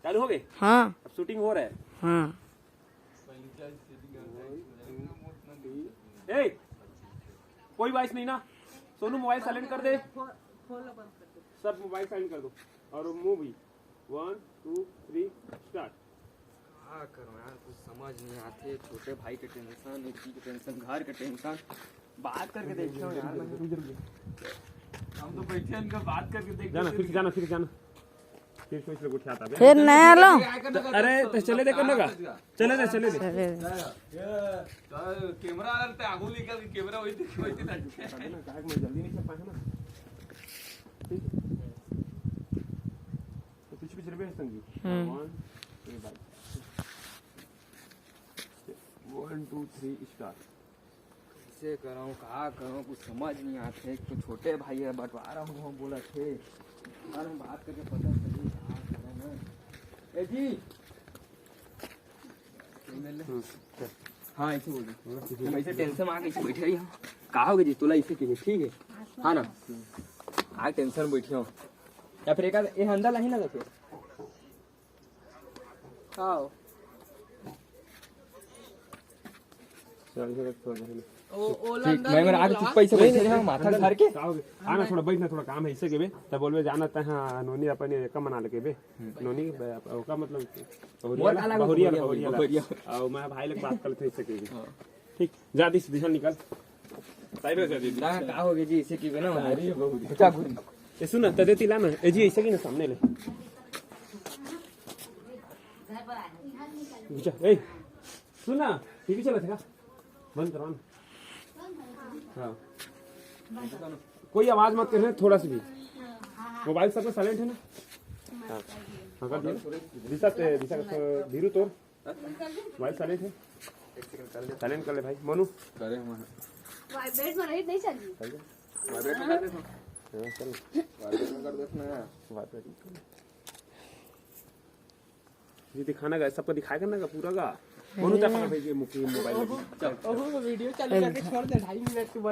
चालू हो गए? हाँ अब शूटिंग हो रहा है। हाँ। ए, कोई वॉइस नहीं ना। सोनू मोबाइल साइलेंट कर दे, सब मोबाइल साइलेंट कर दो और मूवी 1 2 3 स्टार्ट। क्या करूं यार, कुछ समझ नहीं आते। छोटे भाई के टेंशन, एक की टेंशन, घर के टेंशन। बात करके देखो यार, हम तो बैठे इनका बात करके देख। जाना फिर जाना फिर जाना फिर सोच ले कुछ आता है। फिर नया लो। अरे तो चले दे करने का, चले दे चले दे। कैमरा आते आगू निकल के कैमरा वही देख वही ना काहे मैं जल्दी नहीं कर पाया ना। ठीक है तो पीछे पीछे रहे संगी। 1 2 3 स्टार्ट। कैसे करूं, कहा करूं, कुछ समझ नहीं आते। एक तो छोटे भाई है, बंटवारा हूँ बोला थे और हम बात करके पता चली कहा करें ना। ए जी हाँ ऐसे बोल रहे हम ऐसे टेंशन में आके बैठे रही हम। कहा होगे जी तोला इसे कीजिए, ठीक है हाँ ना। आग टेंशन बैठे हो या फिर एक ये अंदर नहीं लगा फिर हाँ मैं मेरा आगे चुप पैसे बैठे रहे माथा घर के आना थोड़ा बैठना, थोड़ा काम है इससे के बे तब बोलबे जाना त हां नोनी अपन का मना लेके बे नोनी का मतलब बहुरिया और मैं भाई लोग बात करते इससे के ठीक। जा दिस दिशा निकल साइड में जा दी ना का हो गया जी इसे की ना अरे बहुत बचा घुरी ए सुन त देती ला ना ए जी ऐसे की ना सामने ले जा ए सुन ना टीवी चला था बंद करो ना। हाँ कोई आवाज मत करना थोड़ा सा भी। मोबाइल सब में साइलेंट है ना। हाँ हाँ कर दिया दिशा दिशा धीरू तोड़ मोबाइल साइलेंट है। साइलेंट कर ले भाई। मनु करे हम वाइब्रेट में नहीं चाहिए। वाइब्रेट में कर दे। हाँ चल वाइब्रेट में कर दे ना वाइब्रेट ये दिखाना का सबको दिखाया करना का पूरा का। मनु तक भेजिए मोबाइल वीडियो चालू करके छोड़ दे 2.5 मिनट के बाद।